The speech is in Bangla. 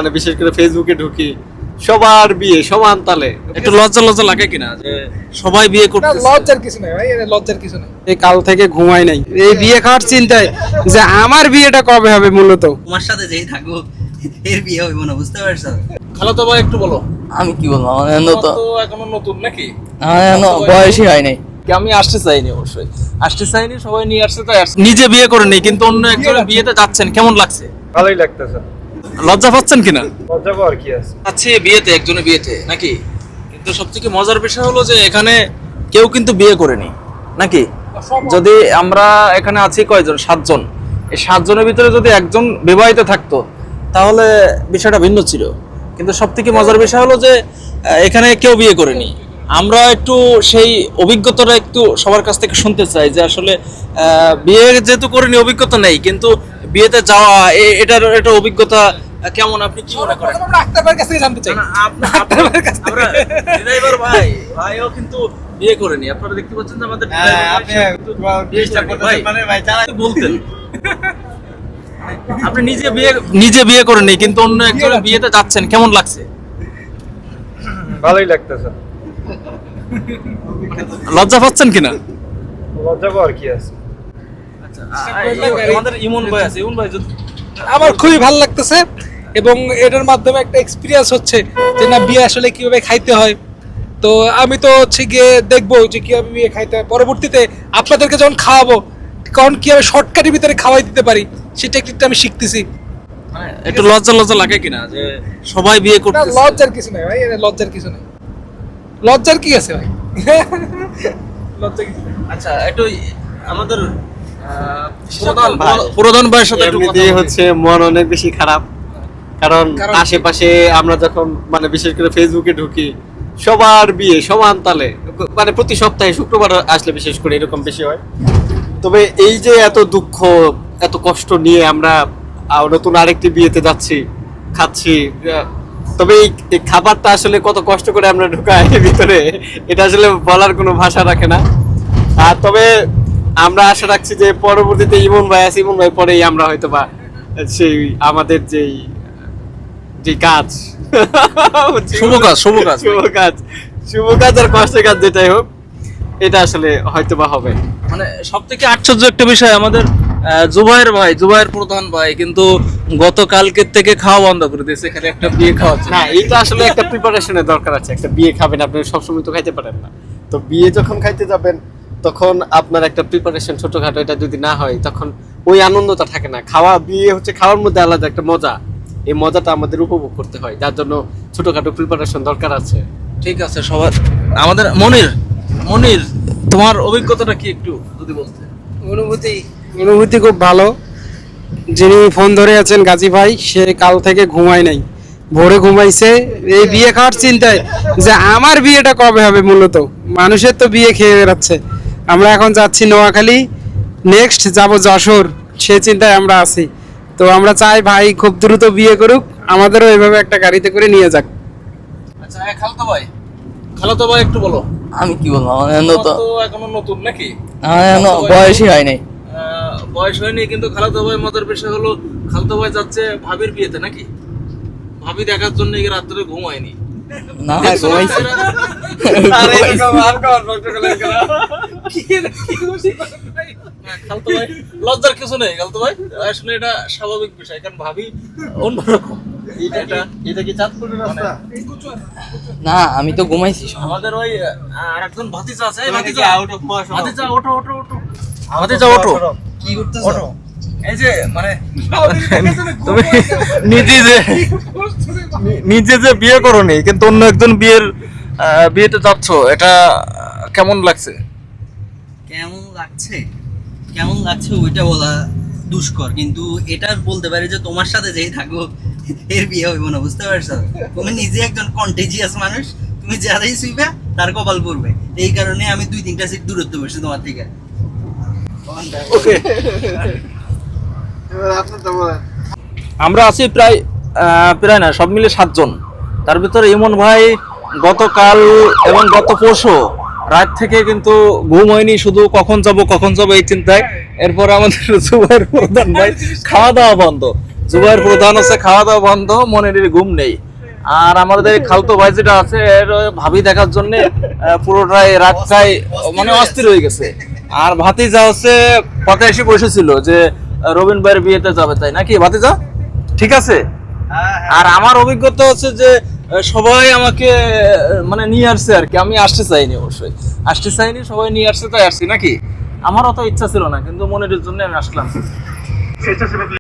মানে বিশেষ করে ফেসবুকে ঢুকি, সবার বিয়ে সমান তালে। একটু লজ্জা লজ্জা লাগে কিনা যে সবাই বিয়ে করতেছে? লজ্জার কিছু নাই ভাই, এটা লজ্জার কিছু নাই। এই কাল থেকে ঘুমাই নাই এই বিয়ে খাওয়ার চিন্তায় যে আমার বিয়েটা কবে হবে। মূলত তোমার সাথে যেই থাকবো এর বিয়ে হইব না, বুঝতে পারছো? খালাতো ভাই একটু বলো। আমি কি বলবো, আমার তো এখনো নতুন নাকি? বয়সই হয় নাই। আমি আসতে চাইনি, অবশ্যই আসতে চাইনি, সবাই নিয়ে আসছে তাই আসছে। নিজে বিয়ে করেনি কিন্তু অন্য একজনের বিয়েতে যাচ্ছেন, কেমন লাগছে? ভালোই লাগতেছে। লজ্জা পাচ্ছেন কিনা? মজা পাওয়ার কি আছে? আচ্ছা, বিয়েতে একজনের বিয়েতে নাকি, কিন্তু সবথেকে মজার বিষয় হলো যে এখানে কেউ কিন্তু বিয়ে করেনি নাকি। যদি আমরা এখানে আছি কয়জন, 7 জন, এই 7 জনের ভিতরে যদি একজন বিবাহিত থাকতো তাহলে বিষয়টা ভিন্ন ছিল। কিন্তু সবথেকে মজার বিষয় হলো যে এখানে কেউ বিয়ে করেনি। আমরা একটু সেই অভিজ্ঞতাটা একটু সবার কাছ থেকে শুনতে চাই যে আসলে বিয়ে যেহেতু করেনি, অভিজ্ঞতা নেই, কিন্তু বিয়েতে যাওয়া এটার একটা অভিজ্ঞতা কেমন, আপনি কি মনে করেন? আমরা আক্তারের কাছ থেকে জানতে চাই। ড্রাইভার ভাইও কিন্তু বিয়ে করেনি। আপনারা দেখতে পাচ্ছেন যে আমাদের বলতেন আপনি নিজে বিয়ে করেনি কিন্তু অন্য একজনের বিয়েতে যাচ্ছেন, কেমন লাগছে? ভালোই লাগতেছে। লজ্জা পাচ্ছেন কিনা? লজ্জা পাওয়ার কি আছে? আমাদের ইমন ভাই আছে, ইমন ভাই আমার খুবই ভালো লাগতেছে এবং এটার মাধ্যমে একটা এক্সপিরিয়েন্স হচ্ছে যে না বিয়ে আসলে কিভাবে খাইতে হয়। তো আমি তো হচ্ছে গিয়ে দেখবো যে কিভাবে বিয়ে খাইতে হয়, পরবর্তীতে আপনাদেরকে যখন খাওয়াবো কারণ কিভাবে শর্টকাটের ভিতরে খাওয়াই দিতে পারি সেই টেকনিকটা আমি শিখতেছি। একটু লজ্জা লজ্জা লাগে কিনা যে সবাই বিয়ে না, করতেছে? লজ্জার কিছু নাই ভাই, এটা লজ্জার কিছু নাই। লজ্জার কি আছে ভাই? লজ্জা কিছু নাই। আচ্ছা, একটু আমাদের প্রধান ভাইয়ের সাথে একটু কথা এমনিতেই বলি। হচ্ছে মন অনেক বেশি খারাপ, কারণ আশেপাশে আমরা যখন মানে বিশেষ করে ফেসবুকে ঢুকি, সবার বিয়ে সমান তালে, মানে প্রতি সপ্তাহে শুক্রবার আসলে বিশেষ করে এরকম বেশি হয়। তবে এই যে এত দুঃখ এত কষ্ট নিয়ে আমরা নতুন আরেকটি বিয়েতে যাচ্ছি, খাচ্ছি, তবে এই খাবারটা আসলে কত কষ্ট করে আমরা ঢুকাই ভিতরে, এটা আসলে বলার কোনো ভাষা রাখে না। আর তবে আমরা আশা রাখছি যে পরবর্তীতে ইমন ভাই আছে, ইমন ভাই পরেই আমরা হয়তো বা সেই আমাদের যেই যে কাজ শুভ কাজ শুভ কাজ আর কষ্টের কাজ যেটাই হোক, এটা আসলে হয়তো বা হবে। মানে সব থেকে আশ্চর্য একটা বিষয়, আমাদের জুবাইর প্রধান ভাই কিন্তু গতকালকের থেকে খাওয়া বন্ধ করে দিয়েছে, এখানে একটা বিয়ে খাওয়াচ্ছে না, এটা আসলে একটা প্রিপারেশনের দরকার আছে। একটা বিয়ে খাবেন, আপনি সবসময় তো খাইতে পারেন না। তো বিয়ে যখন খাইতে যাবেন তখন আপনার একটা প্রিপারেশন ছোটখাটো এটা যদি না হয় তখন ওই আনন্দটা থাকে না। বিয়ে হচ্ছে খাওয়ার মধ্যে আলাদা একটা মজা, এই মজাটা আমাদের উপভোগ করতে হয়, যার জন্য ছোটখাটো প্রিপারেশন দরকার আছে। ঠিক আছে সবার। আমাদের মনির তোমার অভিজ্ঞতাটা কি একটু যদি বলতে? অনুভূতি খুব ভালো। যিনি ফোন ধরে আছেন গাজী ভাই, সে কাল থেকে ঘুমায় নাই, ভোরে ঘুমাইছে এই বিয়ে খাওয়ার চিন্তায় যে আমার বিয়েটা কবে হবে। মূলত মানুষের তো বিয়ে খেয়ে বেড়াচ্ছে, আমরা এখন যাচ্ছি নোয়াখালী, নেক্সট যাব যশোর, সে চিন্তায় আমরা আছি। তো আমরা চাই ভাই খুব দ্রুত বিয়ে করুক, আমাদেরও এইভাবে একটা গাড়িতে করে নিয়ে যাক। আচ্ছা, খালাতো ভাই একটু বলো। আমি কি বলবো, আমার তো এখনো নতুন নাকি? বয়সই হয় নাই। বয়স হয়নি কিন্তু খালাতো ভাই মজার বিষয় হলো খালাতো ভাই যাচ্ছে ভাবির বিয়েতে নাকি, ভাবি দেখার জন্য রাত্রে ঘুমায়নি। না, ঘুমাইছি। খালাতো ভাই লজ্জার কিছু নেই, খালাতো ভাই আসলে এটা স্বাভাবিক বিষয়, কারণ ভাবি অন্যরকম। এটা কি চাঁদপুরের রাস্তা? না, আমি তো ঘুমাইছি। আমাদের ওই আরেকজন ভাতিজা আছে, ভাতিজা আউট অফ বয়স, ভাতিজা ওঠো ভাতিজা ওঠো। কি করতেছো? এই যে মানে তুমি নিজে যে বিয়ে করোনি কিন্তু অন্য একজন বিয়েতে যাচ্ছ, এটা কেমন লাগছে? কেমন লাগছে ওইটা বলা দুষ্কর, কিন্তু এটা বলতে পারি যে তোমার সাথে যেই থাকবো এর বিয়ে হইব না, বুঝতে পারছো? তুমি নিজে একজন কন্টেজিয়াস মানুষ, তুমি যারাই শুইবে তার কপাল পড়বে। এই কারণে আমি 2-3টা সিট দূরত্ব বসছি তোমার থেকে। আমরা আছি প্রায় না সব মিলে 7 জন। তার ভিতরে ইমন ভাই গতকাল এবং গত পরশু রাত থেকে কিন্তু ঘুম হয়নি, শুধু কখন যাব এই চিন্তায়। এরপর আমাদের জুবাইর প্রধান ভাই খাওয়া দাওয়া বন্ধ। জুবাইর প্রধান হচ্ছে খাওয়া দাওয়া বন্ধ, মনের ঘুম নেই। আর আমাদের খালতো ভাই যেটা আছে এর ভাবি দেখার জন্য পুরোটাই রাতটাই মানে অস্থির হয়ে গেছে। আর ভাতিজা হচ্ছে পথে এসে বসেছিল যে রবিন ভাইয়ের বিয়েতে যাবে, তাই নাকি ভাতিজা? ঠিক আছে। আর আমার অভিজ্ঞতা হচ্ছে যে সবাই আমাকে মানে নিয়ে আসছে আর কি, আমি আসতে চাইনি, অবশ্যই আসতে চাইনি, সবাই নিয়ে আসছে তাই আসছি নাকি। আমার অত ইচ্ছা ছিল না, কিন্তু মনের জন্য আমি আসলাম।